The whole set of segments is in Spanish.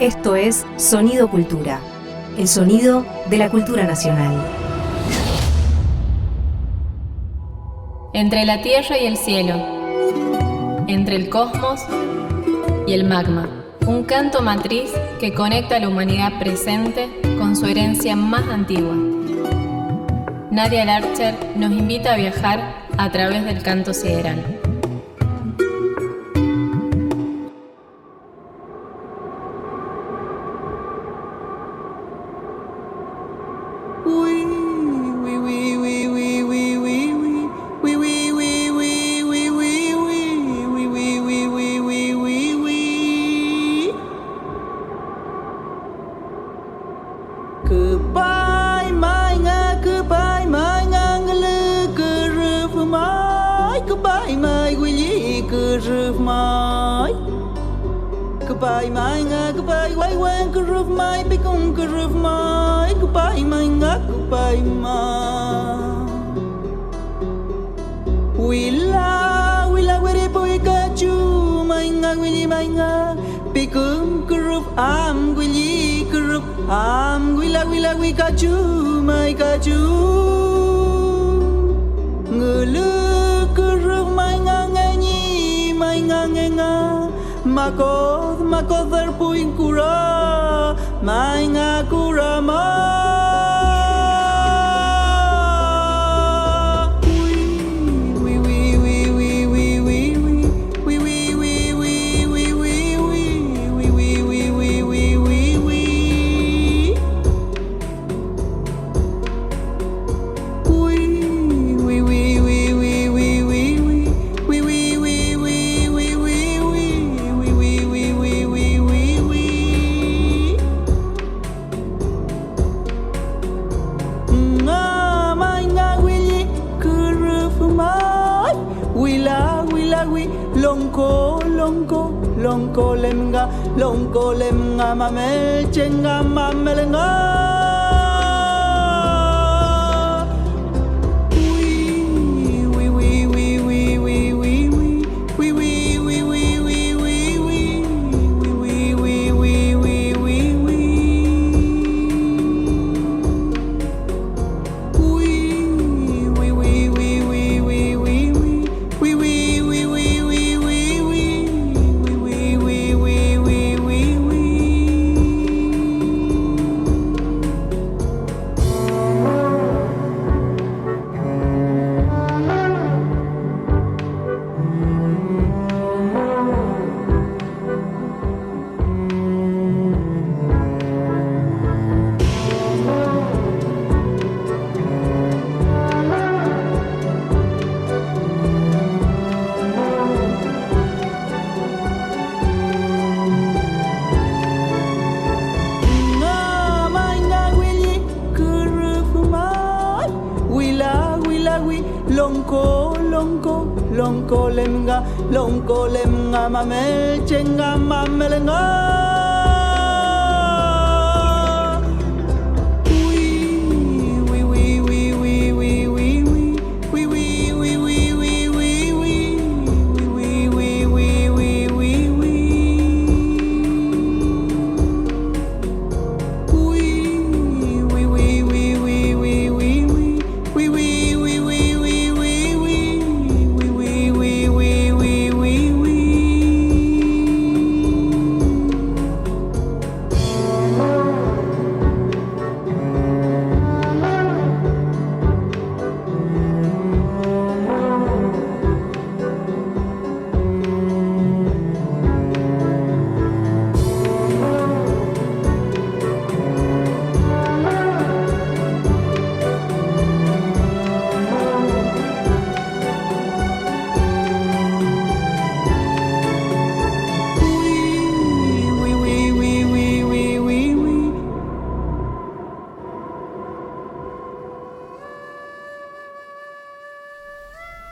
Esto es Sonido Cultura, el sonido de la cultura nacional. Entre la tierra y el cielo, entre el cosmos y el magma, un canto matriz que conecta a la humanidad presente con su herencia más antigua. Nadia Larcher nos invita a viajar a través del canto sideral.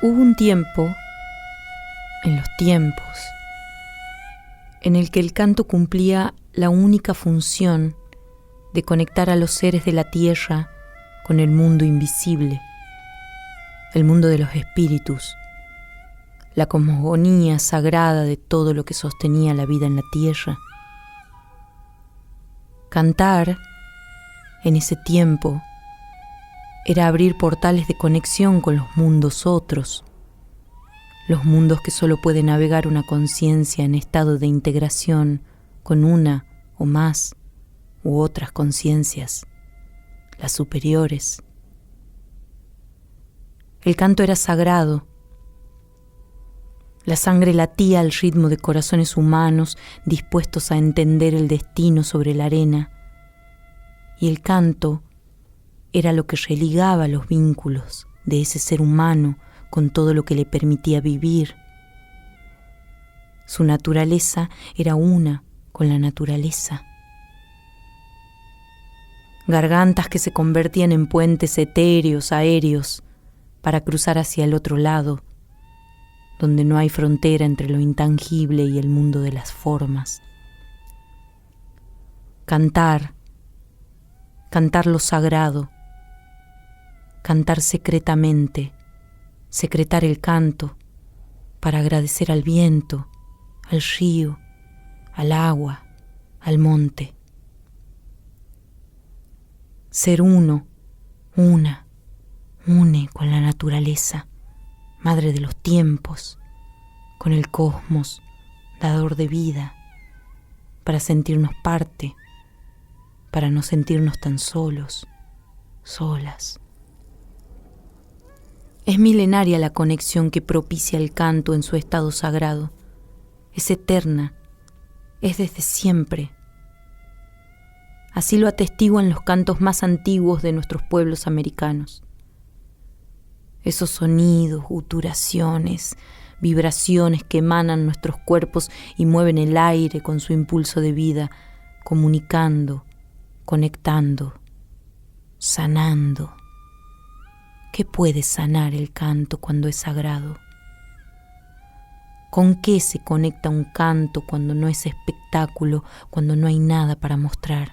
Hubo un tiempo, en los tiempos, en el que el canto cumplía la única función de conectar a los seres de la tierra con el mundo invisible, el mundo de los espíritus, la cosmogonía sagrada de todo lo que sostenía la vida en la tierra. Cantar, en ese tiempo, era abrir portales de conexión con los mundos otros, los mundos que solo puede navegar una conciencia en estado de integración con una o más u otras conciencias, las superiores. El canto era sagrado. La sangre latía al ritmo de corazones humanos dispuestos a entender el destino sobre la arena, y el canto era lo que religaba los vínculos de ese ser humano con todo lo que le permitía vivir. Su naturaleza era una con la naturaleza. Gargantas que se convertían en puentes etéreos, aéreos, para cruzar hacia el otro lado, donde no hay frontera entre lo intangible y el mundo de las formas. Cantar lo sagrado, cantar secretamente, secretar el canto para agradecer al viento, al río, al agua, al monte. Ser uno, une con la naturaleza, madre de los tiempos, con el cosmos, dador de vida, para sentirnos parte, para no sentirnos tan solos, solas. Es milenaria la conexión que propicia el canto en su estado sagrado. Es eterna, es desde siempre. Así lo atestiguan los cantos más antiguos de nuestros pueblos americanos. Esos sonidos, guturaciones, vibraciones que emanan nuestros cuerpos y mueven el aire con su impulso de vida, comunicando, conectando, sanando. ¿Qué puede sanar el canto cuando es sagrado? ¿Con qué se conecta un canto cuando no es espectáculo, cuando no hay nada para mostrar?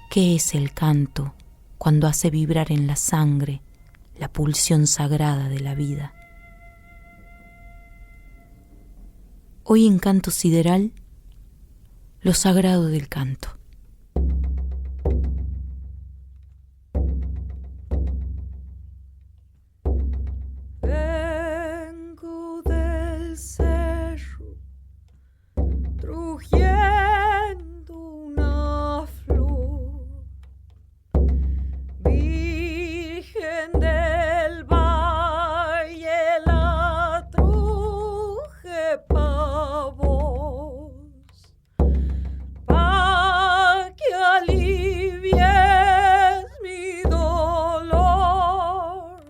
¿Qué es el canto cuando hace vibrar en la sangre la pulsión sagrada de la vida? Hoy en Canto Sideral, lo sagrado del canto. Vengo del cerro, trujiendo una flor, virgen del valle, la truje pa' vos, pa' que alivies mi dolor.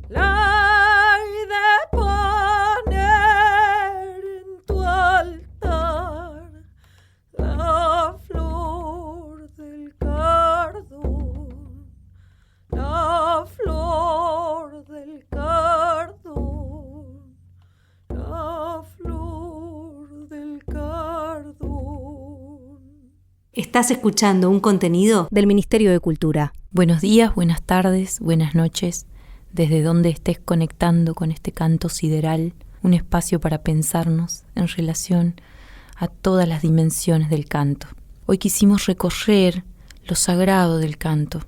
La he de poner en tu altar, la flor del cardón, la flor del cardón, la flor del cardón. Estás escuchando un contenido del Ministerio de Cultura. Buenos días, buenas tardes, buenas noches, desde donde estés conectando con este canto sideral, un espacio para pensarnos en relación a todas las dimensiones del canto. Hoy quisimos recorrer lo sagrado del canto,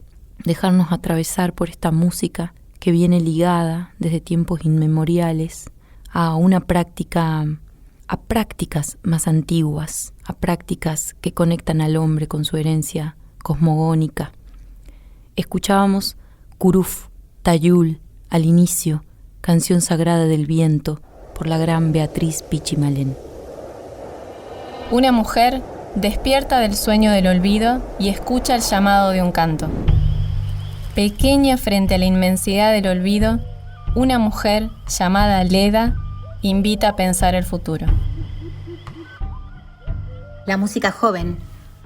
dejarnos atravesar por esta música que viene ligada desde tiempos inmemoriales a una práctica, a prácticas más antiguas, a prácticas que conectan al hombre con su herencia cosmogónica. Escuchábamos Curuf, Tayul, al inicio, Canción Sagrada del Viento, por la gran Beatriz Pichimalén. Una mujer despierta del sueño del olvido y escucha el llamado de un canto. Pequeña frente a la inmensidad del olvido, una mujer llamada Leda invita a pensar el futuro. La música joven,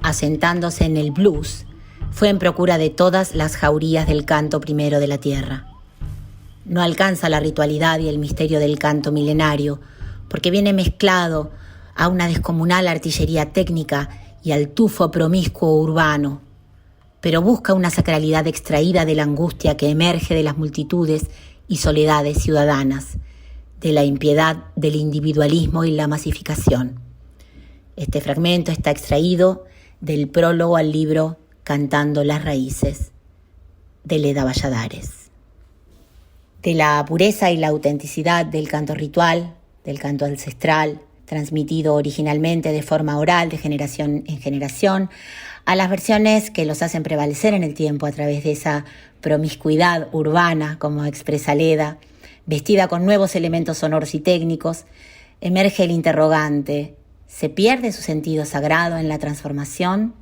asentándose en el blues, fue en procura de todas las jaurías del canto primero de la tierra. No alcanza la ritualidad y el misterio del canto milenario, porque viene mezclado a una descomunal artillería técnica y al tufo promiscuo urbano, pero busca una sacralidad extraída de la angustia que emerge de las multitudes y soledades ciudadanas, de la impiedad del individualismo y la masificación. Este fragmento está extraído del prólogo al libro Cantando las Raíces, de Leda Valladares. De la pureza y la autenticidad del canto ritual, del canto ancestral, transmitido originalmente de forma oral de generación en generación, a las versiones que los hacen prevalecer en el tiempo a través de esa promiscuidad urbana, como expresa Leda, vestida con nuevos elementos sonoros y técnicos, emerge el interrogante: ¿se pierde su sentido sagrado en la transformación?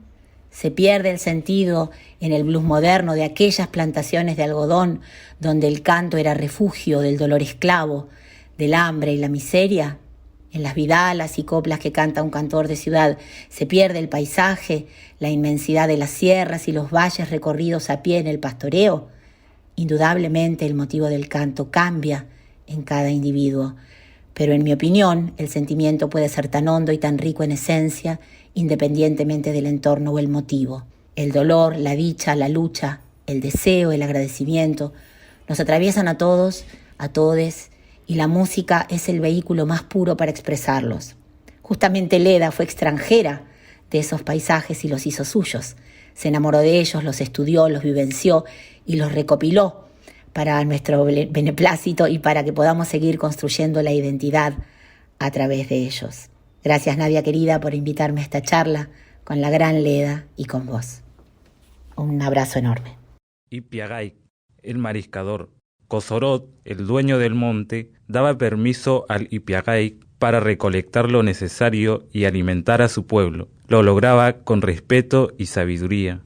¿Se pierde el sentido en el blues moderno de aquellas plantaciones de algodón donde el canto era refugio del dolor esclavo, del hambre y la miseria? En las vidalas y coplas que canta un cantor de ciudad, ¿se pierde el paisaje, la inmensidad de las sierras y los valles recorridos a pie en el pastoreo? Indudablemente el motivo del canto cambia en cada individuo, pero en mi opinión el sentimiento puede ser tan hondo y tan rico en esencia, independientemente del entorno o el motivo. El dolor, la dicha, la lucha, el deseo, el agradecimiento, nos atraviesan a todos, a todes, y la música es el vehículo más puro para expresarlos. Justamente Leda fue extranjera de esos paisajes y los hizo suyos. Se enamoró de ellos, los estudió, los vivenció y los recopiló para nuestro beneplácito y para que podamos seguir construyendo la identidad a través de ellos. Gracias, Nadia querida, por invitarme a esta charla con la gran Leda y con vos. Un abrazo enorme. Ipiagay, el mariscador. Cozorot, el dueño del monte, daba permiso al Ipiagay para recolectar lo necesario y alimentar a su pueblo. Lo lograba con respeto y sabiduría.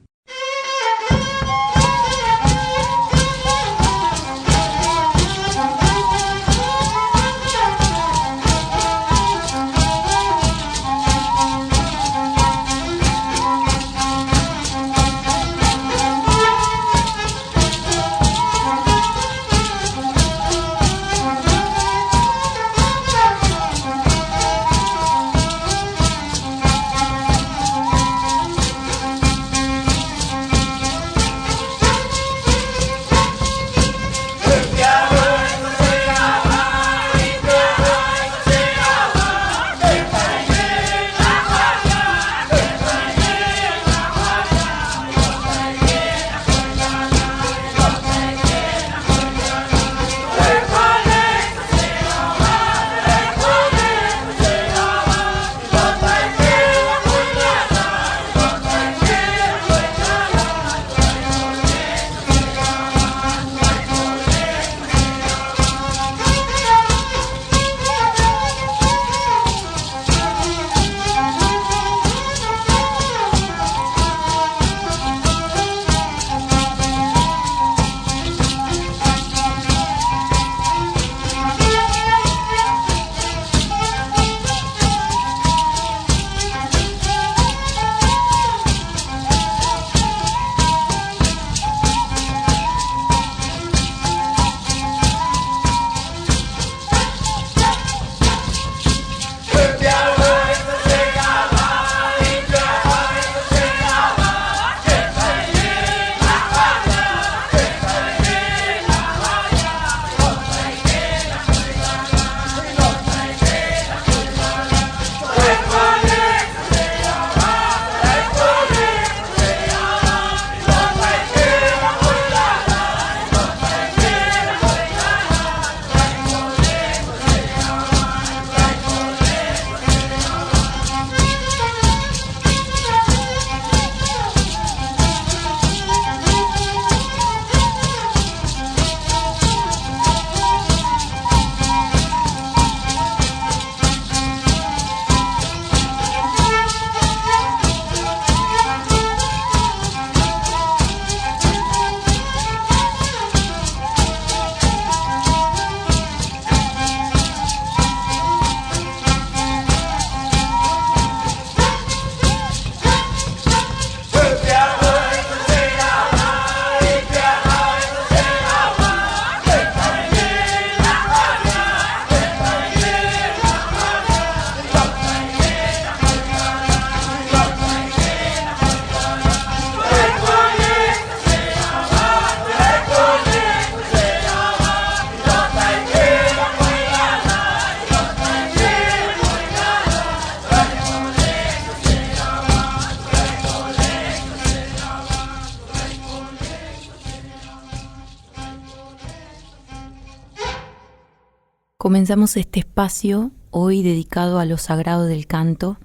Comenzamos este espacio hoy dedicado a lo sagrado del canto,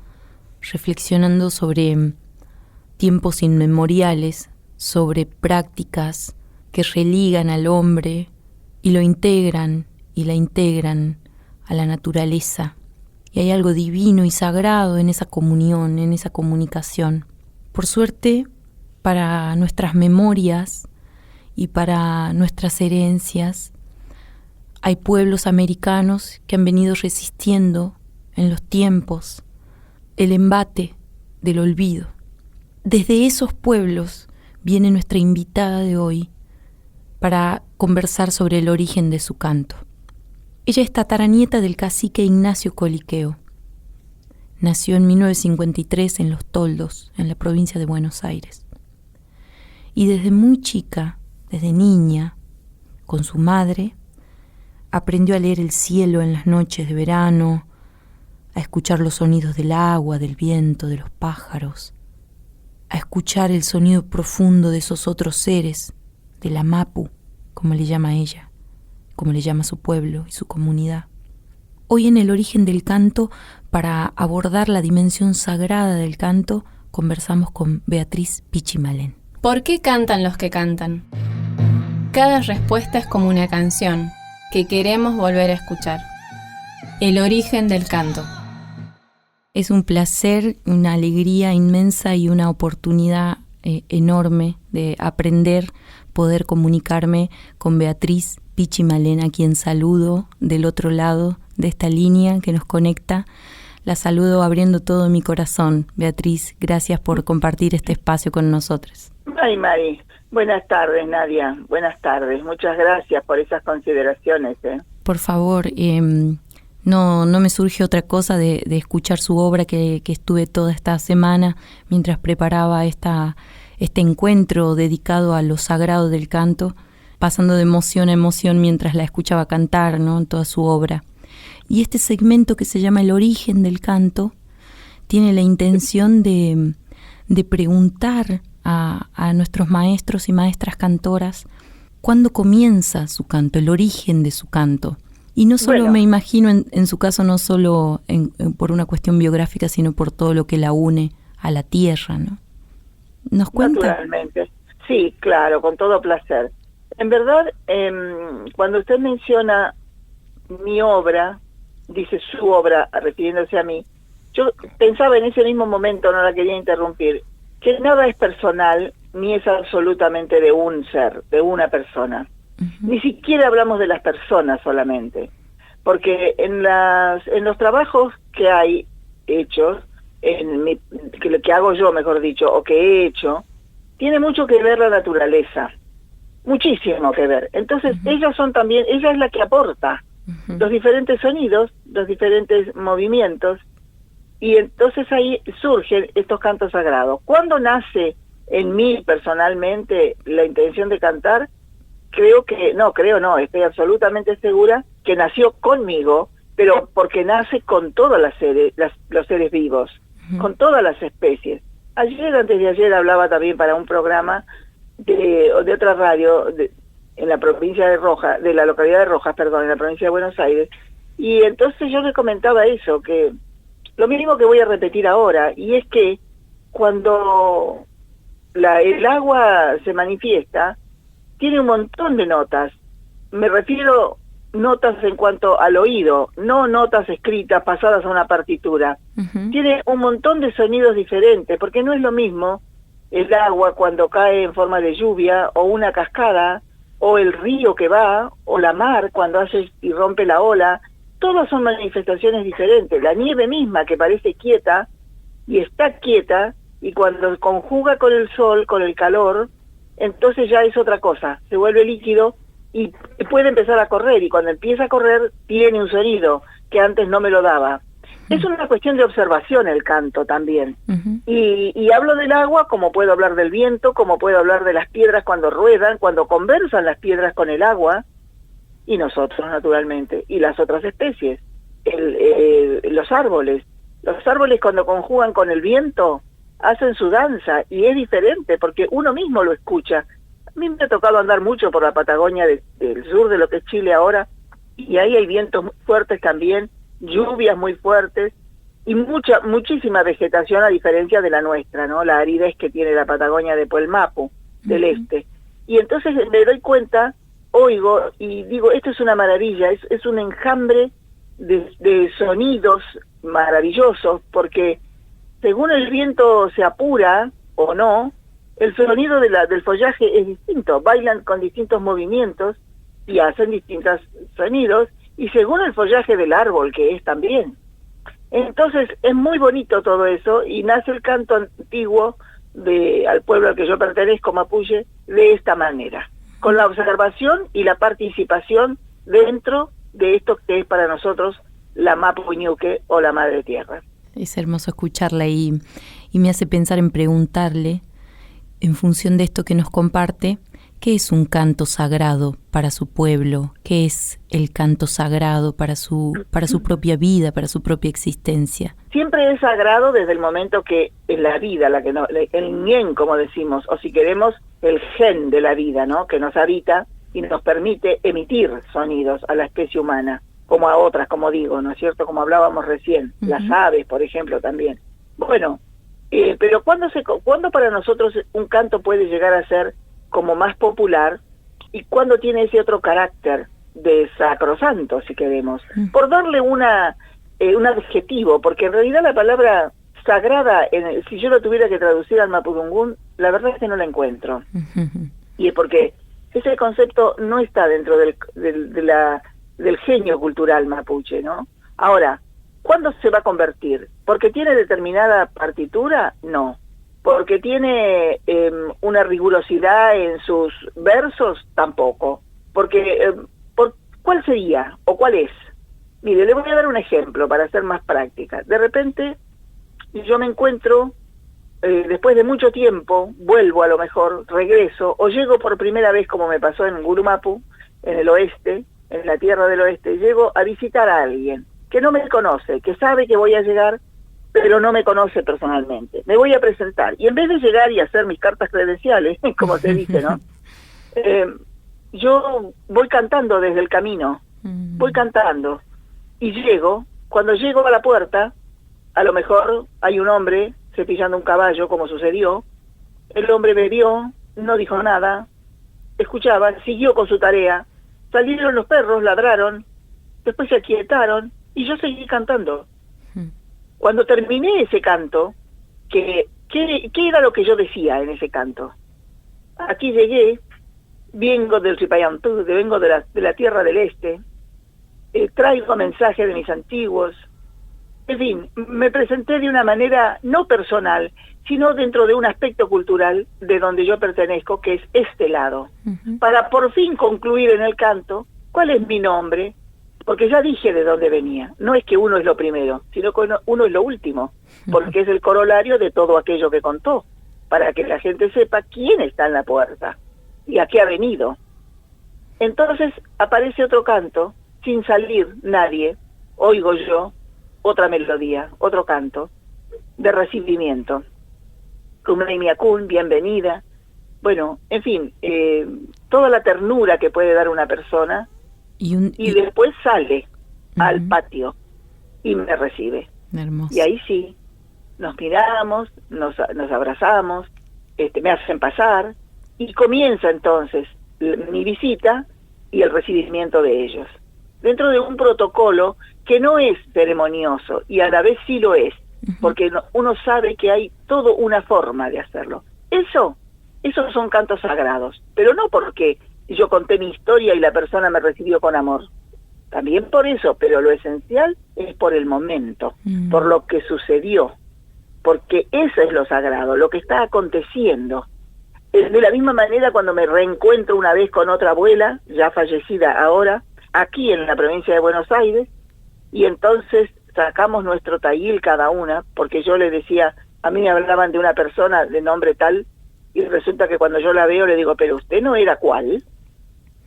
reflexionando sobre tiempos inmemoriales, sobre prácticas que religan al hombre y lo integran y la integran a la naturaleza. Y hay algo divino y sagrado en esa comunión, en esa comunicación. Por suerte, para nuestras memorias y para nuestras herencias, hay pueblos americanos que han venido resistiendo en los tiempos el embate del olvido. Desde esos pueblos viene nuestra invitada de hoy para conversar sobre el origen de su canto. Ella es tataranieta del cacique Ignacio Coliqueo. Nació en 1953 en Los Toldos, en la provincia de Buenos Aires. Y desde muy chica, desde niña, con su madre, aprendió a leer el cielo en las noches de verano, a escuchar los sonidos del agua, del viento, de los pájaros, a escuchar el sonido profundo de esos otros seres, de la mapu, como le llama ella, como le llama su pueblo y su comunidad. Hoy en el origen del canto, para abordar la dimensión sagrada del canto, conversamos con Beatriz Pichimalén. ¿Por qué cantan los que cantan? Cada respuesta es como una canción que queremos volver a escuchar. El origen del canto. Es un placer, una alegría inmensa y una oportunidad enorme de aprender, poder comunicarme con Beatriz Pichimalén, a quien saludo del otro lado de esta línea que nos conecta. La saludo abriendo todo mi corazón. Beatriz, gracias por compartir este espacio con nosotros. Ay, Mari. Buenas tardes, Nadia. Buenas tardes. Muchas gracias por esas consideraciones. Por favor, no me surge otra cosa de escuchar su obra que estuve toda esta semana mientras preparaba este encuentro dedicado a lo sagrado del canto, pasando de emoción a emoción mientras la escuchaba cantar, ¿no?, en toda su obra. Y este segmento que se llama El origen del canto tiene la intención de preguntar a nuestros maestros y maestras cantoras cuándo comienza su canto, el origen de su canto. Y no solo, me imagino, en su caso, no solo por una cuestión biográfica, sino por todo lo que la une a la tierra, ¿no? ¿Nos cuenta? Naturalmente. Sí, claro, con todo placer. En verdad, cuando usted menciona mi obra, dice su obra, refiriéndose a mí, yo pensaba en ese mismo momento, no la quería interrumpir, que nada es personal ni es absolutamente de un ser, de una persona. Uh-huh. Ni siquiera hablamos de las personas solamente, porque en los trabajos que hay hechos, que hago yo, mejor dicho, o que he hecho, tiene mucho que ver la naturaleza, muchísimo que ver. Entonces, uh-huh, ella es la que aporta, uh-huh, los diferentes sonidos, los diferentes movimientos, y entonces ahí surgen estos cantos sagrados. ¿Cuándo nace en mí personalmente la intención de cantar? Estoy absolutamente segura que nació conmigo, pero porque nace con todos los seres vivos, uh-huh, con todas las especies. Antes de ayer hablaba también para un programa de otra radio en la provincia de la localidad de Rojas, en la provincia de Buenos Aires, y entonces yo le comentaba eso, que lo mínimo que voy a repetir ahora, y es que cuando el agua se manifiesta, tiene un montón de notas. Me refiero notas en cuanto al oído, no notas escritas pasadas a una partitura. Uh-huh. Tiene un montón de sonidos diferentes, porque no es lo mismo el agua cuando cae en forma de lluvia, o una cascada, o el río que va, o la mar cuando hace y rompe la ola. Todas son manifestaciones diferentes. La nieve misma, que parece quieta, y está quieta, y cuando conjuga con el sol, con el calor, entonces ya es otra cosa, se vuelve líquido y puede empezar a correr, y cuando empieza a correr tiene un sonido que antes no me lo daba. Uh-huh. Es una cuestión de observación el canto también. Uh-huh. Y hablo del agua como puedo hablar del viento, como puedo hablar de las piedras cuando ruedan, cuando conversan las piedras con el agua, y nosotros naturalmente, y las otras especies, los árboles cuando conjugan con el viento, hacen su danza, y es diferente porque uno mismo lo escucha. A mí me ha tocado andar mucho por la Patagonia del sur de lo que es Chile ahora, y ahí hay vientos muy fuertes también, lluvias muy fuertes, y muchísima vegetación a diferencia de la nuestra, ¿no? La aridez que tiene la Patagonia de Puelmapu, del este. Y entonces me doy cuenta, oigo, y digo, esto es una maravilla, es un enjambre de sonidos maravillosos, porque según el viento se apura o no, el sonido del follaje es distinto, bailan con distintos movimientos y hacen distintos sonidos, y según el follaje del árbol que es también. Entonces es muy bonito todo eso, y nace el canto antiguo al pueblo al que yo pertenezco, Mapuche, de esta manera, con la observación y la participación dentro de esto que es para nosotros la Mapu Ñuque o la Madre Tierra. Es hermoso escucharla y me hace pensar en preguntarle, en función de esto que nos comparte, ¿qué es un canto sagrado para su pueblo? ¿Qué es el canto sagrado para su propia vida, para su propia existencia? Siempre es sagrado desde el momento que es la vida, el ñen, como decimos, o si queremos, el gen de la vida, ¿no? Que nos habita y nos permite emitir sonidos a la especie humana, como a otras, como digo, ¿no es cierto? Como hablábamos recién, las aves, por ejemplo, también. Bueno, pero ¿cuándo para nosotros un canto puede llegar a ser como más popular y cuándo tiene ese otro carácter de sacrosanto, si queremos? Por darle un adjetivo, porque en realidad la palabra sagrada, si yo lo tuviera que traducir al mapudungún, la verdad es que no la encuentro. Y es porque ese concepto no está dentro del genio cultural mapuche, ¿no? Ahora, ¿cuándo se va a convertir? ¿Porque tiene determinada partitura? No. ¿Porque tiene una rigurosidad en sus versos? Tampoco. Porque, ¿cuál sería o cuál es? Mire, le voy a dar un ejemplo para ser más práctica. De repente, yo me encuentro, después de mucho tiempo, vuelvo a lo mejor, regreso, o llego por primera vez, como me pasó en Gurumapu, en el oeste, en la tierra del oeste, llego a visitar a alguien que no me conoce, que sabe que voy a llegar, pero no me conoce personalmente. Me voy a presentar, y en vez de llegar y hacer mis cartas credenciales, como se dice, ¿no? Yo voy cantando desde el camino, voy cantando, y cuando llego a la puerta, a lo mejor hay un hombre cepillando un caballo, como sucedió, el hombre me vio, no dijo nada, escuchaba, siguió con su tarea, salieron los perros, ladraron, después se aquietaron, y yo seguí cantando. Cuando terminé ese canto, ¿qué era lo que yo decía en ese canto? Aquí llegué, vengo del Ripayantú, vengo de la tierra del este, traigo mensajes de mis antiguos, en fin, me presenté de una manera no personal, sino dentro de un aspecto cultural de donde yo pertenezco, que es este lado, para por fin concluir en el canto cuál es mi nombre, porque ya dije de dónde venía. No es que uno es lo primero, sino que uno es lo último, porque es el corolario de todo aquello que contó, para que la gente sepa quién está en la puerta y a qué ha venido. Entonces aparece otro canto, sin salir nadie, oigo yo otra melodía, otro canto de recibimiento. Kumleimiakun, bienvenida. Bueno, en fin, toda la ternura que puede dar una persona, y después sale al patio y me recibe. Hermoso. Y ahí sí, nos miramos, nos abrazamos, me hacen pasar, y comienza entonces mi visita y el recibimiento de ellos. Dentro de un protocolo que no es ceremonioso, y a la vez sí lo es, porque uno sabe que hay toda una forma de hacerlo. Esos son cantos sagrados, pero no porque yo conté mi historia y la persona me recibió con amor. También por eso, pero lo esencial es por el momento, por lo que sucedió, porque eso es lo sagrado, lo que está aconteciendo. De la misma manera, cuando me reencuentro una vez con otra abuela, ya fallecida ahora, aquí en la provincia de Buenos Aires, y entonces sacamos nuestro taíl cada una, porque yo le decía, a mí me hablaban de una persona de nombre tal, y resulta que cuando yo la veo le digo, ¿pero usted no era cuál?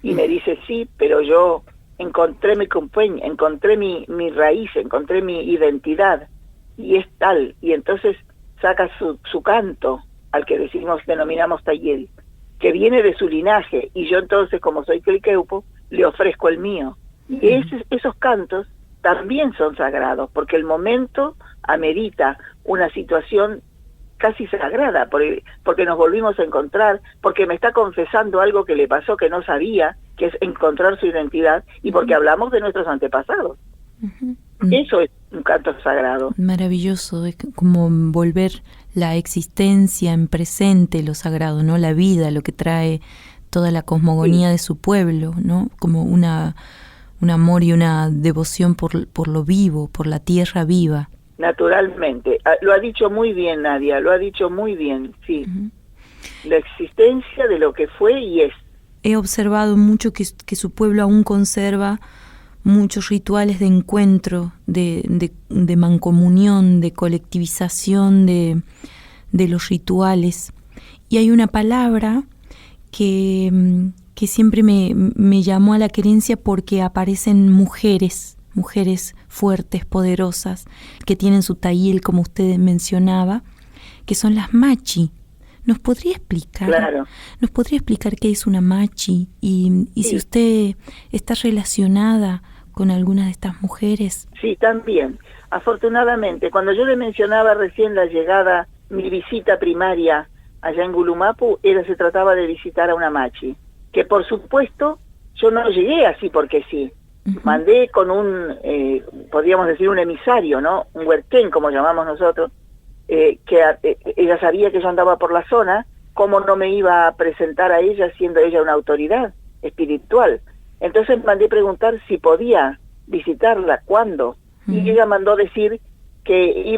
Y me dice, sí, pero yo encontré mi compañía, encontré mi raíz, encontré mi identidad, y es tal. Y entonces saca su canto, al que denominamos taíl, que viene de su linaje, y yo entonces, como soy Quelqueupo, le ofrezco el mío. Y esos cantos también son sagrados, porque el momento amerita una situación casi sagrada, porque nos volvimos a encontrar, porque me está confesando algo que le pasó que no sabía, que es encontrar su identidad, y porque hablamos de nuestros antepasados. Eso es un canto sagrado. Maravilloso, es como volver la existencia en presente, lo sagrado, ¿no? La vida, lo que trae toda la cosmogonía de su pueblo, ¿no? Como un amor y una devoción por lo vivo, por la tierra viva. Naturalmente. Lo ha dicho muy bien, Nadia, lo ha dicho muy bien, sí. La existencia de lo que fue y es. He observado mucho que su pueblo aún conserva muchos rituales de encuentro, de mancomunión, de colectivización de los rituales. Y hay una palabra que siempre me llamó a la querencia porque aparecen mujeres fuertes, poderosas, que tienen su taller, como usted mencionaba, que son las machi. ¿Nos podría explicar? Claro. ¿Nos podría explicar qué es una machi? Y si usted está relacionada con alguna de estas mujeres. Sí, también. Afortunadamente, cuando yo le mencionaba recién la llegada, mi visita primaria allá en Gulumapu, se trataba de visitar a una machi, que por supuesto yo no llegué así porque sí. Mandé con podríamos decir un emisario, ¿no? Un huerquén, como llamamos nosotros, ella sabía que yo andaba por la zona, ¿cómo no me iba a presentar a ella siendo ella una autoridad espiritual? Entonces mandé preguntar si podía visitarla, cuándo, y ella mandó decir que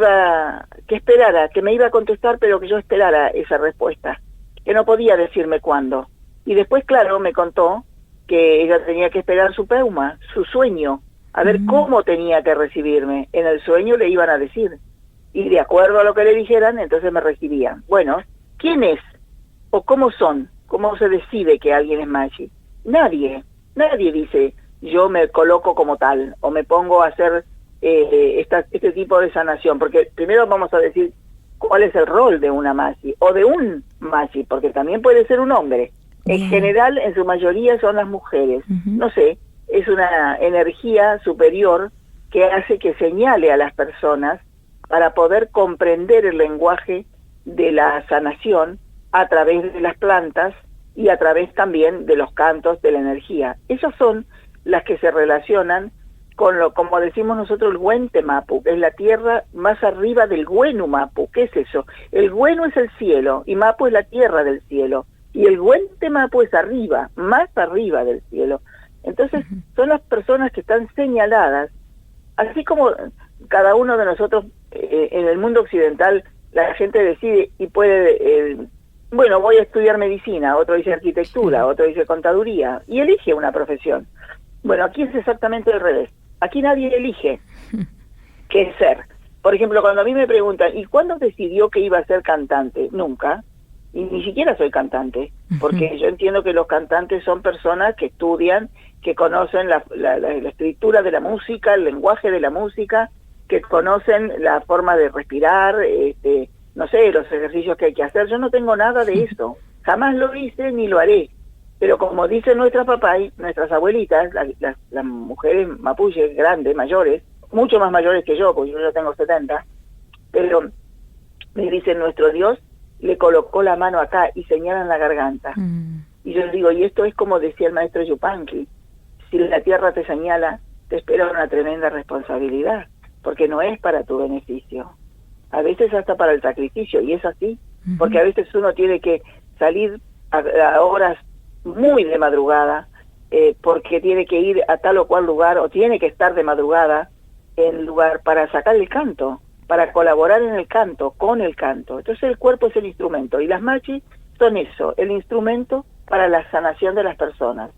esperara, que me iba a contestar, pero que yo esperara esa respuesta, que no podía decirme cuándo. Y después, claro, me contó que ella tenía que esperar su peuma, su sueño, a ver cómo tenía que recibirme. En el sueño le iban a decir, y de acuerdo a lo que le dijeran, entonces me recibían. Bueno, ¿quién es? ¿O cómo son? ¿Cómo se decide que alguien es machi? Nadie dice, yo me coloco como tal, o me pongo a hacer este tipo de sanación, porque primero vamos a decir cuál es el rol de una machi, o de un machi, porque también puede ser un hombre. En general, en su mayoría son las mujeres. No sé, es una energía superior que hace que señale a las personas para poder comprender el lenguaje de la sanación a través de las plantas y a través también de los cantos de la energía. Esas son las que se relacionan con como decimos nosotros, el Huente Mapu, que es la tierra más arriba del Huenu Mapu. ¿Qué es eso? El Huenu es el cielo y Mapu es la tierra del cielo. Y el Huente Mapu es arriba, más arriba del cielo. Entonces, son las personas que están señaladas, así como cada uno de nosotros en el mundo occidental, la gente decide y puede, bueno, voy a estudiar medicina, otro dice arquitectura, otro dice contaduría, y elige una profesión. Bueno, aquí es exactamente al revés. Aquí nadie elige qué ser. Por ejemplo, cuando a mí me preguntan, ¿y cuándo decidió que iba a ser cantante? Nunca. Y ni siquiera soy cantante, porque yo entiendo que los cantantes son personas que estudian, que conocen la escritura de la música, el lenguaje de la música, que conocen la forma de respirar, no sé, los ejercicios que hay que hacer. Yo no tengo nada de eso, jamás lo hice ni lo haré. Pero como dicen nuestras papás, nuestras abuelitas, las mujeres mapuches grandes, mayores, mucho más mayores que yo, porque yo ya tengo 70, pero me dicen, nuestro Dios le colocó la mano acá y señalan la garganta. Y yo digo, y esto es como decía el maestro Yupanqui, si la tierra te señala, te espera una tremenda responsabilidad, porque no es para tu beneficio, a veces hasta para el sacrificio, y es así, porque a veces uno tiene que salir a horas muy de madrugada, porque tiene que ir a tal o cual lugar, o tiene que estar de madrugada en el lugar para sacar el canto, para colaborar en el canto, con el canto. Entonces el cuerpo es el instrumento, y las machis son eso, el instrumento para la sanación de las personas.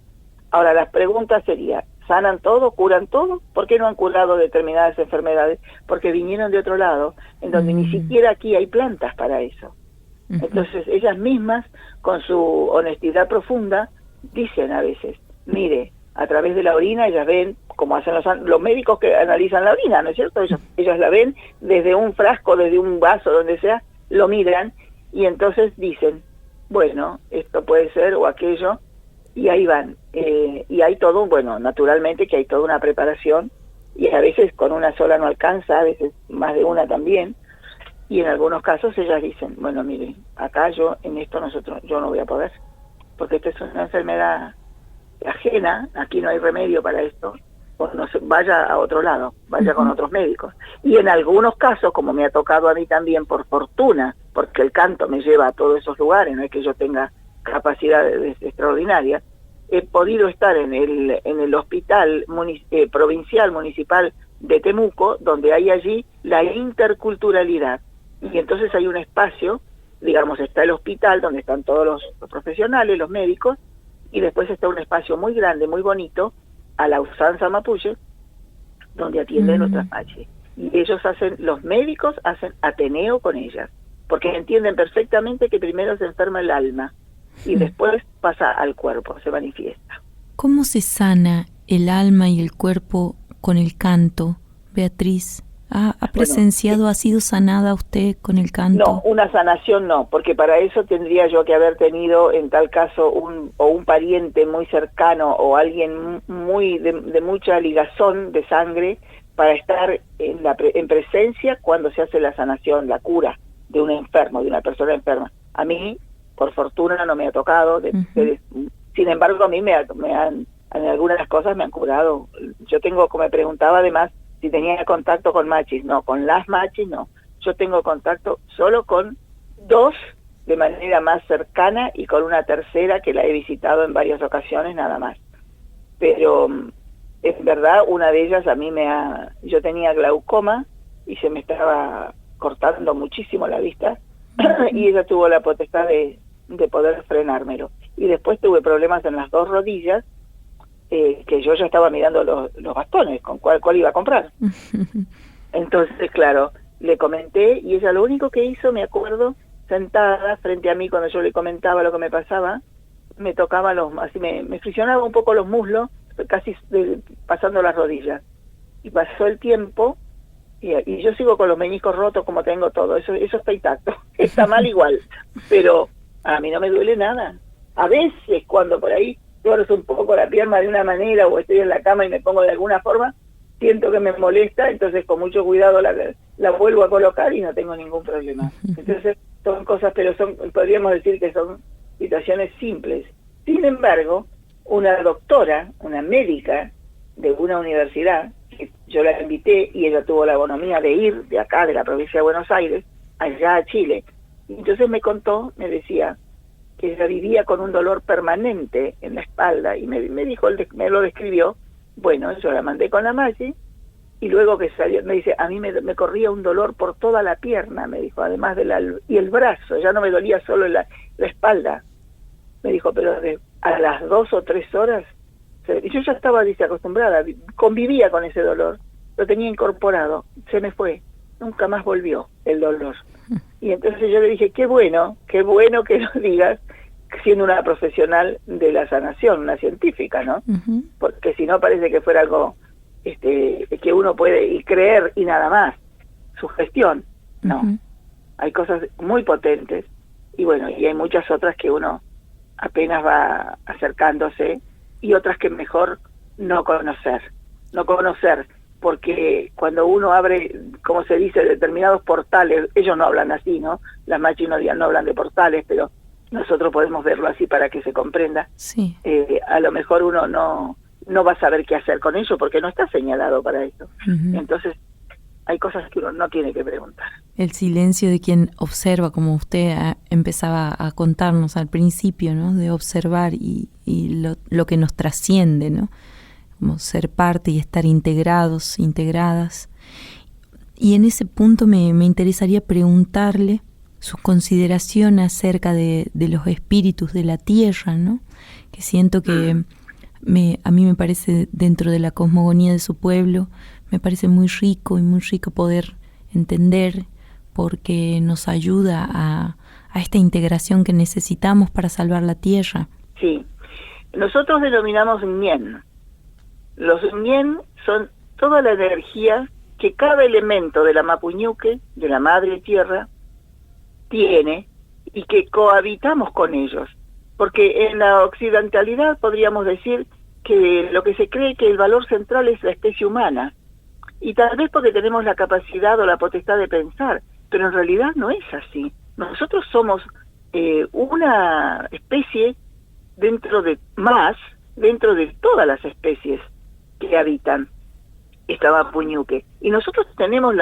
Ahora, las preguntas serían, ¿sanan todo? ¿Curan todo? ¿Por qué no han curado determinadas enfermedades? Porque vinieron de otro lado, en donde ni siquiera aquí hay plantas para eso. Entonces ellas mismas, con su honestidad profunda, dicen a veces, mire, a través de la orina ellas ven, como hacen los médicos que analizan la orina, ¿no es cierto? Ellas la ven desde un frasco, desde un vaso, donde sea, lo miran y entonces dicen, bueno, esto puede ser o aquello, y ahí van. Y hay todo, bueno, naturalmente que hay toda una preparación, y a veces con una sola no alcanza, a veces más de una también, y en algunos casos ellas dicen, bueno, mire, acá yo no voy a poder, porque esta es una enfermedad ajena, aquí no hay remedio para esto, o no se, vaya a otro lado, vaya con otros médicos. Y en algunos casos, como me ha tocado a mí también por fortuna, porque el canto me lleva a todos esos lugares, no es que yo tenga capacidades extraordinarias, he podido estar en el hospital provincial municipal de Temuco, donde hay allí la interculturalidad, y entonces hay un espacio, digamos, está el hospital donde están todos los profesionales, los médicos, y después está un espacio muy grande, muy bonito, a la usanza mapuche, donde atienden nuestras machis. Y ellos los médicos hacen ateneo con ellas, porque entienden perfectamente que primero se enferma el alma, y después pasa al cuerpo, se manifiesta. ¿Cómo se sana el alma y el cuerpo con el canto, Beatriz? ¿Ha presenciado, ha sido sanada usted con el canto? No, una sanación no, porque para eso tendría yo que haber tenido en tal caso un pariente muy cercano o alguien muy de mucha ligazón de sangre para estar en presencia cuando se hace la sanación, la cura de un enfermo, de una persona enferma. A mí, por fortuna, no me ha tocado, sin embargo a mí en algunas cosas me han curado. Yo tengo, como me preguntaba además, si tenía contacto con machis, no, con las machis no. Yo tengo contacto solo con 2 de manera más cercana y con una tercera que la he visitado en varias ocasiones nada más. Pero en verdad una de ellas yo tenía glaucoma y se me estaba cortando muchísimo la vista y ella tuvo la potestad de poder frenármelo. Y después tuve problemas en las 2 rodillas, que yo ya estaba mirando los bastones, con cuál iba a comprar. Entonces, claro, le comenté y ella lo único que hizo, me acuerdo, sentada frente a mí cuando yo le comentaba lo que me pasaba, me tocaba así me friccionaba un poco los muslos, casi pasando las rodillas. Y pasó el tiempo y yo sigo con los meñiscos rotos como tengo todo, eso está intacto, está mal igual, pero a mí no me duele nada. A veces cuando por ahí torzo un poco la pierna de una manera o estoy en la cama y me pongo de alguna forma, siento que me molesta, entonces con mucho cuidado la vuelvo a colocar y no tengo ningún problema. Entonces son cosas, pero podríamos decir que son situaciones simples. Sin embargo, una doctora, una médica de una universidad, que yo la invité y ella tuvo la bonomía de ir de acá, de la provincia de Buenos Aires, allá a Chile, y entonces me contó, me decía, que ella vivía con un dolor permanente en la espalda y me dijo, me lo describió. Bueno, yo la mandé con la Maggi y luego que salió, me dice, a mí me corría un dolor por toda la pierna, me dijo, además y el brazo, ya no me dolía solo la espalda. Me dijo, pero a las 2 o 3 horas, y yo ya estaba, dice, acostumbrada, convivía con ese dolor, lo tenía incorporado, se me fue, nunca más volvió el dolor. Y entonces yo le dije, qué bueno que lo digas, siendo una profesional de la sanación, una científica, ¿no? Porque si no parece que fuera algo que uno puede creer y nada más, sugestión, no. Hay cosas muy potentes y bueno, y hay muchas otras que uno apenas va acercándose y otras que mejor no conocer, porque cuando uno abre, como se dice, determinados portales, ellos no hablan así, ¿no? Las machis no hablan de portales, pero nosotros podemos verlo así para que se comprenda. Sí. A lo mejor uno no va a saber qué hacer con ello porque no está señalado para eso. Entonces, hay cosas que uno no tiene que preguntar. El silencio de quien observa, como usted empezaba a contarnos al principio, ¿no? De observar y lo que nos trasciende, ¿no? Como ser parte y estar integrados, integradas. Y en ese punto me interesaría preguntarle su consideración acerca de los espíritus de la tierra, ¿no? Que siento que a mí me parece, dentro de la cosmogonía de su pueblo, me parece muy rico poder entender, porque nos ayuda a esta integración que necesitamos para salvar la tierra. Sí, nosotros denominamos ñen. Los ñen son toda la energía que cada elemento de la Mapuñuque, de la madre tierra, tiene y que cohabitamos con ellos. porque en la occidentalidad podríamos decir que lo que se cree que el valor central es la especie humana, y tal vez porque tenemos la capacidad o la potestad de pensar, pero en realidad no es así. Nosotros somos una especie dentro de todas las especies que habitan esta Mapuñuque, y nosotros tenemos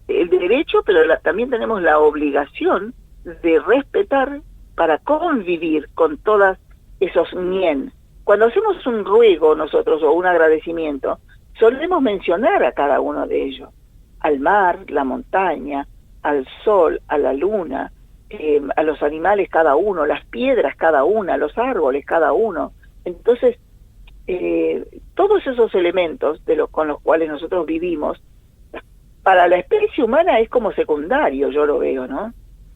el derecho, pero también tenemos la obligación de respetar para convivir con todas esos ñen. Cuando hacemos un ruego nosotros o un agradecimiento, solemos mencionar a cada uno de ellos, al mar, la montaña, al sol, a la luna, a los animales cada uno, las piedras cada una, los árboles cada uno. Entonces, todos esos elementos con los cuales nosotros vivimos, para la especie humana es como secundario, yo lo veo, ¿no?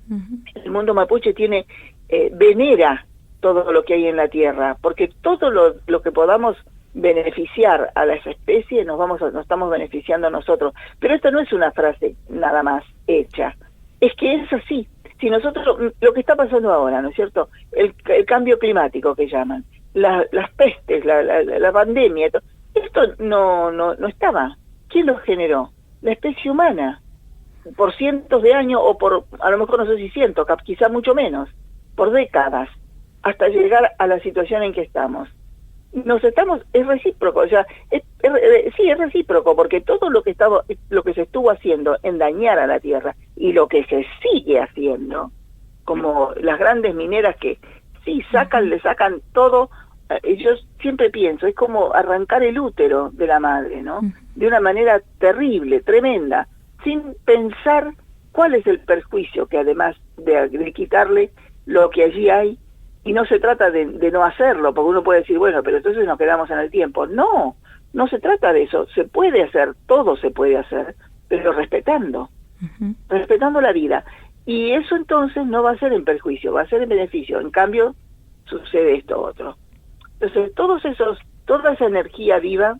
Uh-huh. El mundo mapuche venera todo lo que hay en la tierra, porque todo lo que podamos beneficiar a las especies nos estamos beneficiando a nosotros. Pero esto no es una frase nada más hecha, es que es así. Si nosotros, lo que está pasando ahora, ¿no es cierto? El cambio climático que llaman, las pestes, la pandemia, esto no estaba. ¿Quién lo generó? La especie humana, por cientos de años, o a lo mejor no sé si cientos, quizá mucho menos, por décadas, hasta llegar a la situación en que estamos. Es recíproco, o sea, sí, es recíproco, porque todo lo que se estuvo haciendo en dañar a la tierra, y lo que se sigue haciendo, como las grandes mineras que sí le sacan todo, yo siempre pienso, es como arrancar el útero de la madre, ¿no? De una manera terrible, tremenda, sin pensar cuál es el perjuicio que además de quitarle lo que allí hay. Y no se trata de no hacerlo, porque uno puede decir, bueno, pero entonces nos quedamos en el tiempo. No se trata de eso. Se puede hacer, todo se puede hacer, pero respetando la vida. Y eso entonces no va a ser en perjuicio, va a ser en beneficio. En cambio, sucede esto otro. Entonces, toda esa energía viva,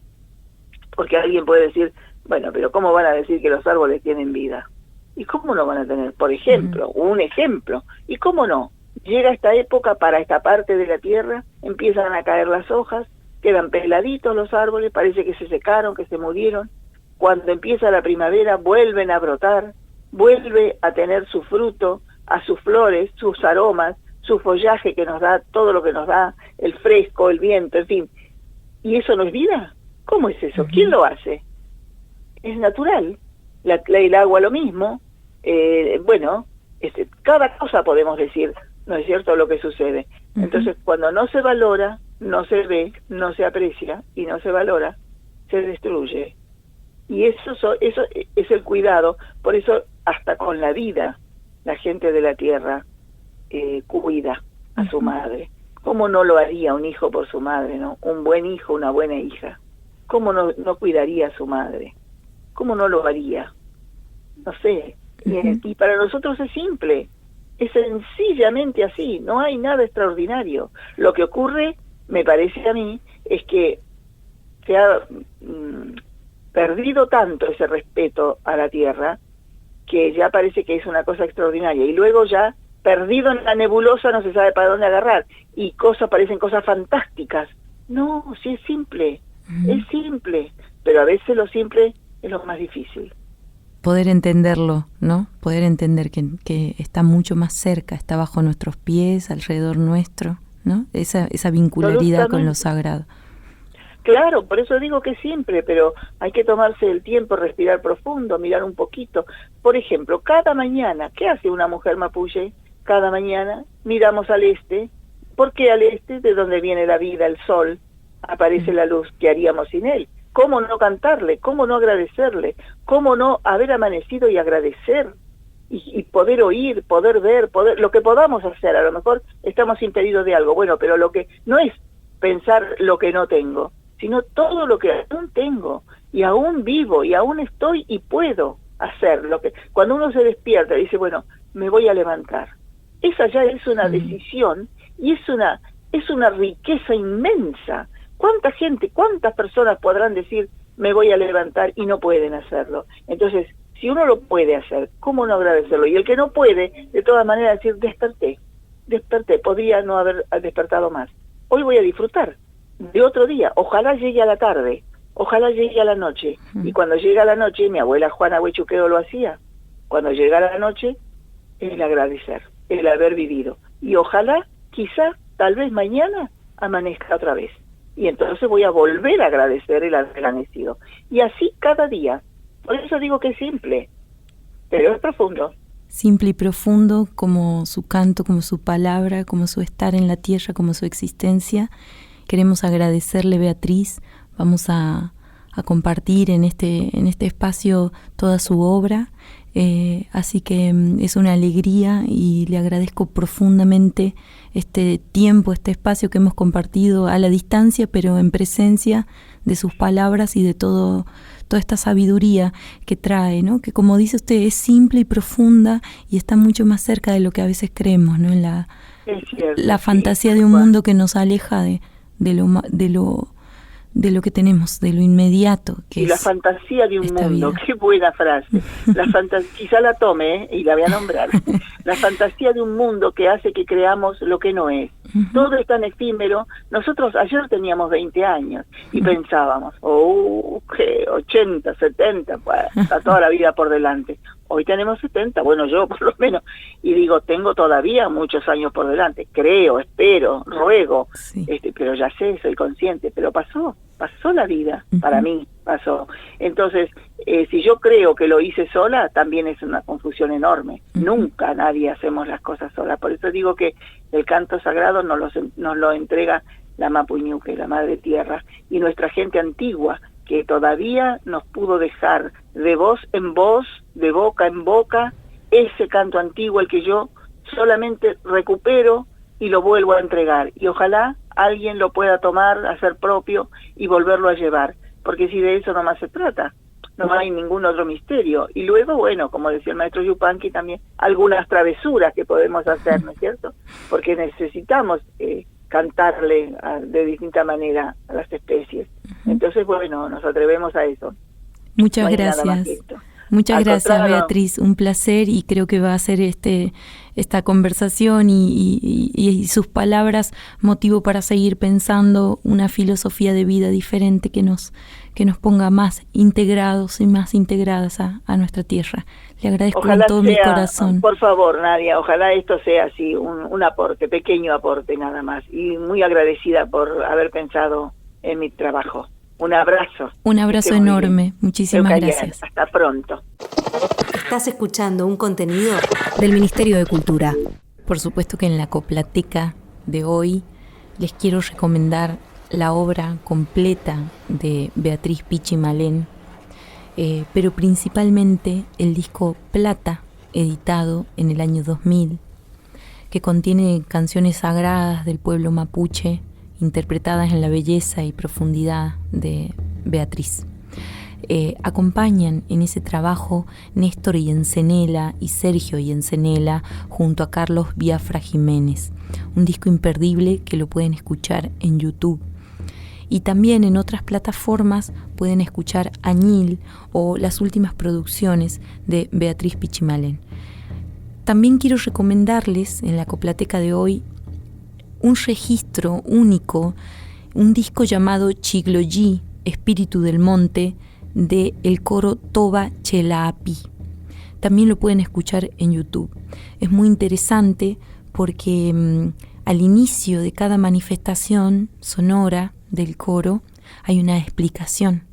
porque alguien puede decir, bueno, pero ¿cómo van a decir que los árboles tienen vida? ¿Y cómo no van a tener? Por ejemplo, un ejemplo. ¿Y cómo no? Llega esta época para esta parte de la tierra, empiezan a caer las hojas, quedan peladitos los árboles, parece que se secaron, que se murieron. Cuando empieza la primavera vuelven a brotar, vuelve a tener su fruto, a sus flores, sus aromas, su follaje que nos da todo lo que nos da, el fresco, el viento, en fin. ¿Y eso no es vida? ¿Cómo es eso? ¿Quién lo hace? Es natural. El agua lo mismo. Cada cosa podemos decir, ¿no es cierto?, lo que sucede. Entonces, cuando no se valora, no se ve, no se aprecia y no se valora, se destruye. Y eso es el cuidado. Por eso, hasta con la vida, la gente de la tierra cuida a su madre. ¿Cómo no lo haría un hijo por su madre, no? Un buen hijo, una buena hija. ¿Cómo no cuidaría a su madre? ¿Cómo no lo haría? No sé. Y para nosotros es simple. Es sencillamente así, no hay nada extraordinario. Lo que ocurre, me parece a mí, es que se ha perdido tanto ese respeto a la tierra que ya parece que es una cosa extraordinaria. Y luego ya, perdido en la nebulosa, no se sabe para dónde agarrar. Y parecen cosas fantásticas. No, sí es simple, es simple. Pero a veces lo simple es lo más difícil. Poder entenderlo, ¿no? Poder entender que está mucho más cerca, está bajo nuestros pies, alrededor nuestro, ¿no? Esa vincularidad con lo sagrado. Claro, por eso digo que siempre, pero hay que tomarse el tiempo, respirar profundo, mirar un poquito. Por ejemplo, cada mañana, ¿qué hace una mujer mapuche? Cada mañana miramos al este. ¿Por qué al este? De donde viene la vida, el sol, aparece la luz. ¿Qué haríamos sin él? ¿Cómo no cantarle? ¿Cómo no agradecerle? ¿Cómo no haber amanecido y agradecer? Y poder oír, poder ver, lo que podamos hacer. A lo mejor estamos impedidos de algo, bueno, pero lo que no es pensar lo que no tengo, sino todo lo que aún tengo, y aún vivo, y aún estoy y puedo hacer. Cuando uno se despierta y dice, bueno, me voy a levantar. Esa ya es una decisión, y es una riqueza inmensa. ¿Cuántas personas podrán decir, me voy a levantar, y no pueden hacerlo? Entonces, si uno lo puede hacer, ¿cómo no agradecerlo? Y el que no puede, de todas maneras, decir, desperté, podría no haber despertado más. Hoy voy a disfrutar de otro día. Ojalá llegue a la tarde, ojalá llegue a la noche. Y cuando llega la noche, mi abuela Juana Huechuqueo lo hacía, cuando llega la noche, el agradecer, el haber vivido. Y ojalá, quizá, tal vez mañana, amanezca otra vez. Y entonces voy a volver a agradecer el haber agradecido. Y así cada día. Por eso digo que es simple, pero es profundo. Simple y profundo como su canto, como su palabra, como su estar en la tierra, como su existencia. Queremos agradecerle, Beatriz. Vamos a compartir en este espacio toda su obra. Así que es una alegría y le agradezco profundamente este tiempo, este espacio que hemos compartido a la distancia, pero en presencia de sus palabras y de toda esta sabiduría que trae, ¿no? Que, como dice usted, es simple y profunda y está mucho más cerca de lo que a veces creemos, ¿no? En la fantasía de un mundo que nos aleja de lo que tenemos, de lo inmediato. Que y la fantasía de un mundo, vida. Qué buena frase. Quizá la tome, y la voy a nombrar. La fantasía de un mundo que hace que creamos lo que no es. Todo es tan efímero. Nosotros ayer teníamos 20 años y pensábamos, 80, 70, pues, está toda la vida por delante. Hoy tenemos 70, bueno, yo por lo menos, y digo, tengo todavía muchos años por delante, creo, espero, ruego, sí. Pero ya sé, soy consciente, pero pasó la vida, para mí pasó. Entonces, si yo creo que lo hice sola, también es una confusión enorme. Nunca nadie hacemos las cosas sola. Por eso digo que el canto sagrado nos lo entrega la Mapuñuque, la Madre Tierra, y nuestra gente antigua, que todavía nos pudo dejar de voz en voz, de boca en boca, ese canto antiguo, el que yo solamente recupero y lo vuelvo a entregar. Y ojalá alguien lo pueda tomar, hacer propio y volverlo a llevar, porque si de eso nomás se trata, no hay ningún otro misterio. Y luego, bueno, como decía el maestro Yupanqui también, algunas travesuras que podemos hacer, ¿no es cierto? Porque necesitamos cantarle de distinta manera a las especies. Entonces, bueno, nos atrevemos a eso. Muchas gracias. Muchas gracias, Beatriz. Un placer, y creo que va a ser esta conversación y sus palabras motivo para seguir pensando una filosofía de vida diferente que nos ponga más integrados y más integradas a nuestra tierra. Le agradezco con todo mi corazón. Por favor, Nadia, ojalá esto sea así, un aporte, pequeño aporte nada más. Y muy agradecida por haber pensado en mi trabajo. Un abrazo. Un abrazo enorme. Muchísimas gracias. Hasta pronto. Estás escuchando un contenido del Ministerio de Cultura. Por supuesto que en la Coplateca de hoy les quiero recomendar la obra completa de Beatriz Pichi Malén, pero principalmente el disco Plata, editado en el año 2000, que contiene canciones sagradas del pueblo mapuche, interpretadas en la belleza y profundidad de Beatriz. Acompañan en ese trabajo Néstor Yencenela y Sergio Yencenela junto a Carlos Biafra Jiménez, un disco imperdible que lo pueden escuchar en YouTube. Y también en otras plataformas pueden escuchar Añil o las últimas producciones de Beatriz Pichi Malén. También quiero recomendarles en la Coplateca de hoy un registro único, un disco llamado Chigloyí, Espíritu del Monte, de el coro Toba Chelaapi. También lo pueden escuchar en YouTube. Es muy interesante porque al inicio de cada manifestación sonora del coro hay una explicación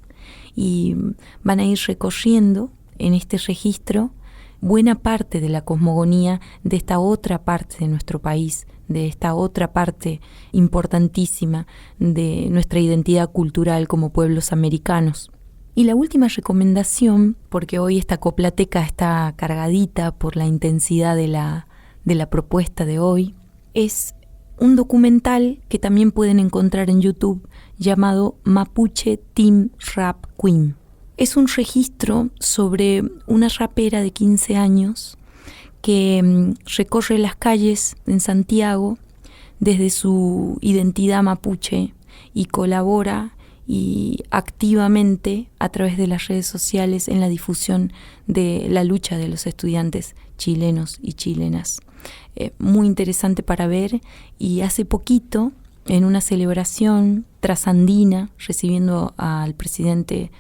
y van a ir recorriendo en este registro buena parte de la cosmogonía de esta otra parte de nuestro país, de esta otra parte importantísima de nuestra identidad cultural como pueblos americanos. Y la última recomendación, porque hoy esta Coplateca está cargadita por la intensidad de la propuesta de hoy, es un documental que también pueden encontrar en YouTube llamado Mapuche Team Rap Queen. Es un registro sobre una rapera de 15 años que recorre las calles en Santiago desde su identidad mapuche y colabora y activamente a través de las redes sociales en la difusión de la lucha de los estudiantes chilenos y chilenas. Muy interesante para ver, y hace poquito, en una celebración trasandina, recibiendo al presidente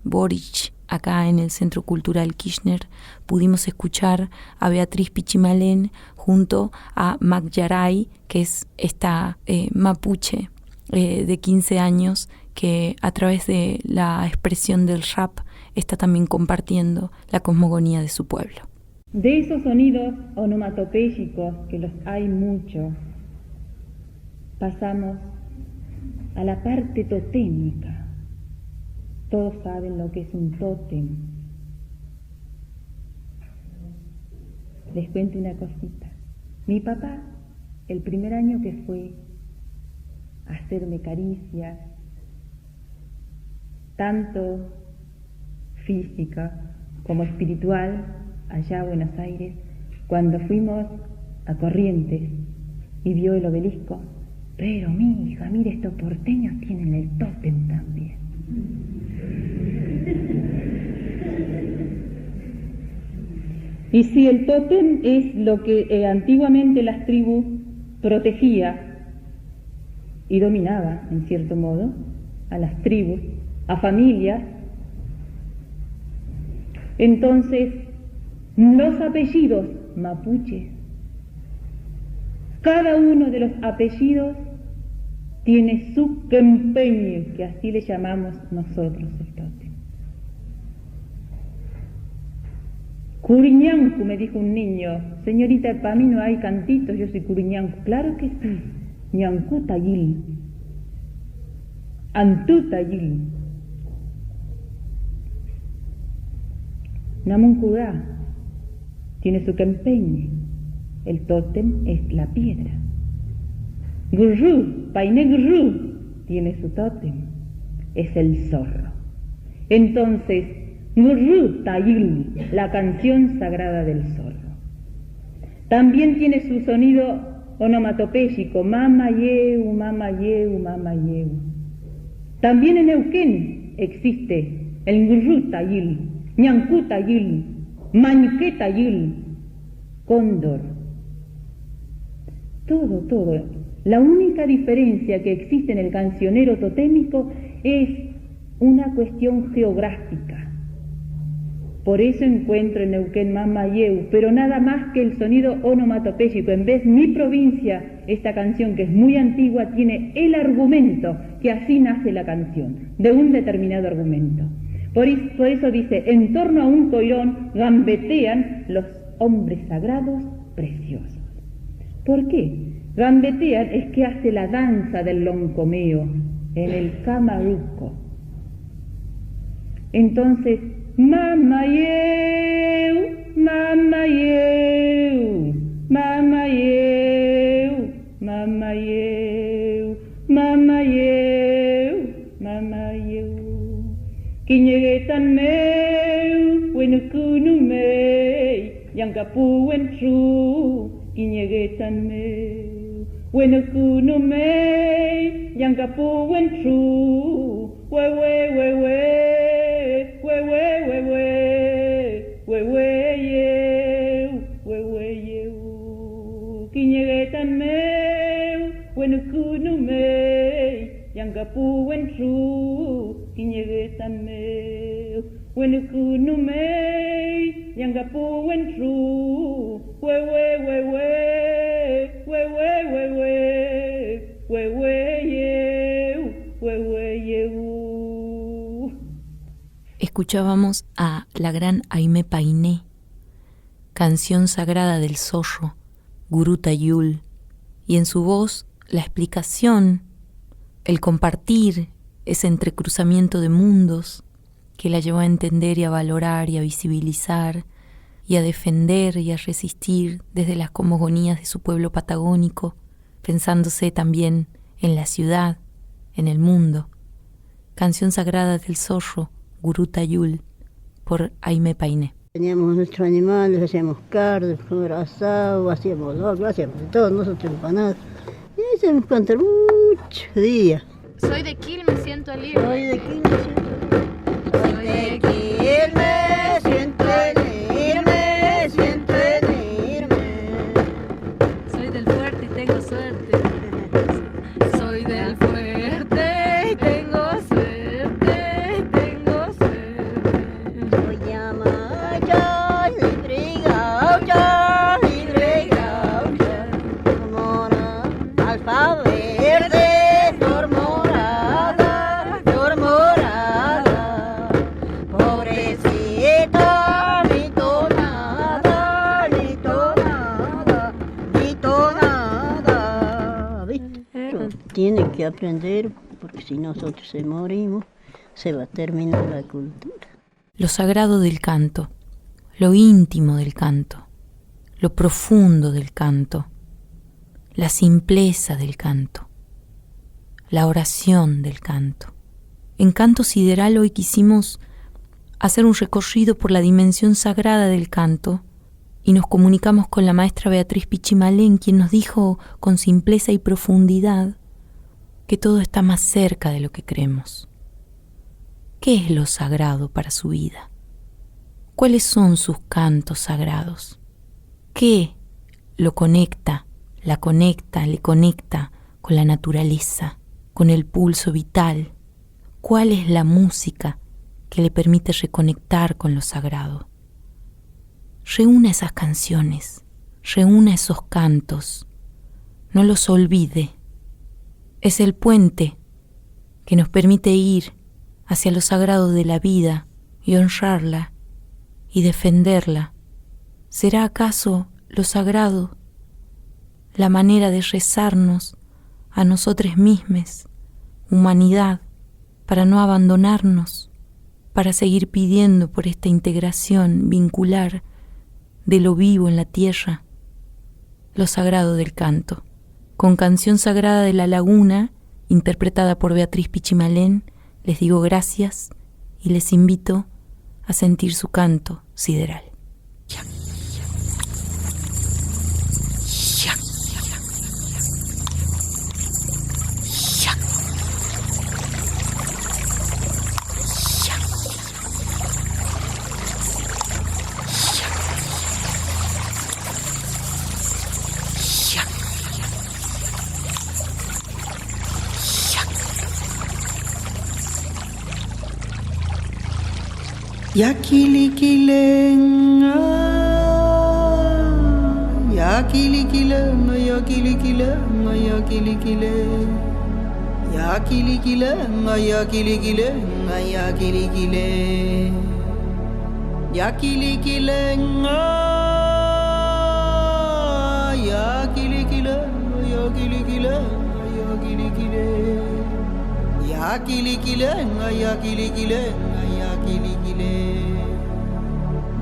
Boric acá en el Centro Cultural Kirchner, pudimos escuchar a Beatriz Pichimalén junto a Mac Yaray, que es esta mapuche de 15 años que a través de la expresión del rap está también compartiendo la cosmogonía de su pueblo. De esos sonidos onomatopéyicos, que los hay muchos, pasamos a la parte totémica. Todos saben lo que es un tótem. Les cuento una cosita. Mi papá, el primer año que fue a hacerme caricias, tanto física como espiritual, allá a Buenos Aires, cuando fuimos a Corrientes y vio el obelisco. Pero mi hija, mire, estos porteños tienen el tótem también. Y si el tótem es lo que antiguamente las tribus protegía y dominaba, en cierto modo, a las tribus, a familias, entonces los apellidos mapuches, cada uno de los apellidos tiene su quempeño, que así le llamamos nosotros el tótem. Curiñancu, me dijo un niño. Señorita, para mí no hay cantitos, yo soy Curiñancu. Claro que sí. Ñancu Tayil. Antú Tayil. Namuncudá tiene su quempeñe. El tótem es la piedra. Gurru, Painé Gurru, tiene su tótem. Es el zorro. Entonces, Gurru Tayil, la canción sagrada del zorro. También tiene su sonido onomatopéyico, mama yeu, mama yeu, mama yeu. También en Neuquén existe el Gurru Tayil, Ñancú Tayil, Mañqué Tayil, cóndor. Todo. La única diferencia que existe en el cancionero totémico es una cuestión geográfica. Por eso encuentro en Neuquén Mamayeu, pero nada más que el sonido onomatopéyico. En vez mi provincia, esta canción que es muy antigua, tiene el argumento, que así nace la canción, de un determinado argumento. Por eso dice, en torno a un coirón gambetean los hombres sagrados preciosos. ¿Por qué? Gambetean es que hace la danza del loncomeo en el camaruco. Entonces, mamayeu, mamayeu, mamayeu, mamayeu, mamayeu, mamayeu. Kiñegetan meu, wenukunu mei, yankapuwen tru, kiñegetan meu, wenukunu mei, yankapuwen tru, wewe, kiñegetan meu, wenukunu mei, yankapuwen tru, kiñegetan meu, wenukunu mei, yankapuwen tru, Escuchábamos a la gran Aimé Painé, canción sagrada del zorro, Gurú Tayul, y en su voz la explicación, el compartir, ese entrecruzamiento de mundos que la llevó a entender y a valorar y a visibilizar y a defender y a resistir desde las cosmogonías de su pueblo patagónico, pensándose también en la ciudad, en el mundo. Canción sagrada del zorro, Gurú Tayul, por Aimé Painé. Teníamos nuestros animales, hacíamos carne, asado, hacíamos locro, hacíamos todo, nosotros empanadas. Y hacíamos cantar muchos días. Soy de Quilmes, siento libre. Soy de Quilmes, soy de Quilmes, siento irme, siento irme. Soy del fuerte y tengo suerte. Soy del fuerte y tengo suerte, tengo suerte. Soy Yamaya, libre gaucha, mora, alfa verde, flor morada, pobrecita, ni tonada, ni tonada, ni tonada. ¿Viste? Tiene que aprender, porque si nosotros se morimos, se va a terminar la cultura. Lo sagrado del canto, lo íntimo del canto, lo profundo del canto, la simpleza del canto, la oración del canto. En Canto Sideral hoy quisimos hacer un recorrido por la dimensión sagrada del canto y nos comunicamos con la maestra Beatriz Pichimalén, quien nos dijo con simpleza y profundidad que todo está más cerca de lo que creemos. ¿Qué es lo sagrado para su vida? ¿Cuáles son sus cantos sagrados? ¿Qué lo conecta, le conecta con la naturaleza, con el pulso vital? ¿Cuál es la música que le permite reconectar con lo sagrado? Reúna esas canciones, reúna esos cantos, no los olvide. Es el puente que nos permite ir hacia lo sagrado de la vida y honrarla y defenderla. ¿Será acaso lo sagrado la manera de rezarnos a nosotros mismos, humanidad, para no abandonarnos, para seguir pidiendo por esta integración vincular de lo vivo en la tierra? Lo sagrado del canto, con Canción Sagrada de la Laguna, interpretada por Beatriz Pichimalén, les digo gracias y les invito a sentir su canto sideral. Yakilikilen, yakilikilen, yakilikilen, yakilikilen, yakilikilen, yakilikilen, yakilikilen, yakilikilen, yakilikilen, yakilikilen, yakilikilen, yakilikilen,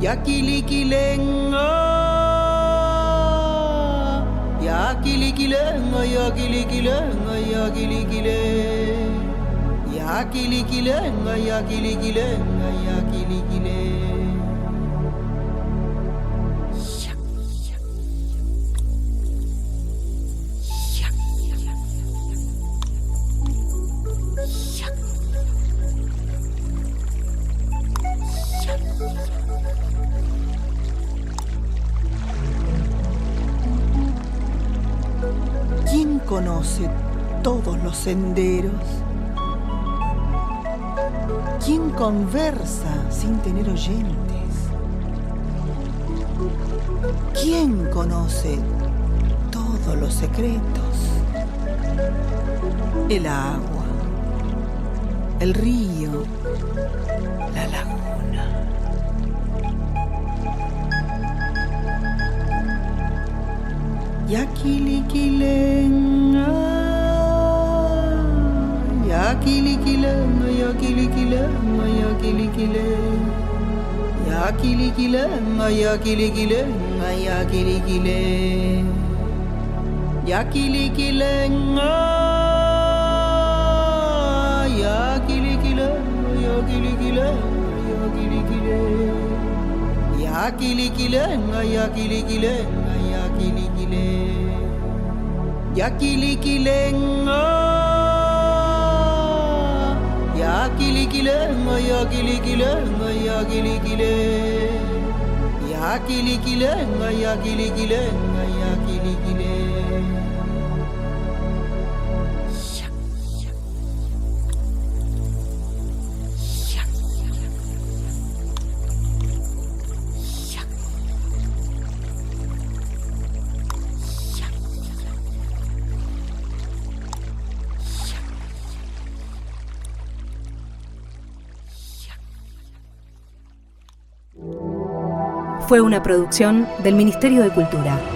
yakilikilen. Yakilikilen, yakilikilen, yakilikilen, yakilikilen, yakilikilen, yakilikilen, yakilikilen. ¿Quién conoce todos los senderos? ¿Quién conversa sin tener oyentes? ¿Quién conoce todos los secretos? El agua, el río, la laguna. Yakilikilen, yakilikilen, yakilikilen, yakilikilen, yakilikilen, yakilikilen, yakilikilen, yakilikilen, yakilikilen, yakilikilen, yakilikilen, yakilikilen, yakilikilen. Yakilikilen, Yakilikilenga, yakilikilenga, yakilikile. Yakilikilenga, yakilikilenga, yakilikile. Fue una producción del Ministerio de Cultura.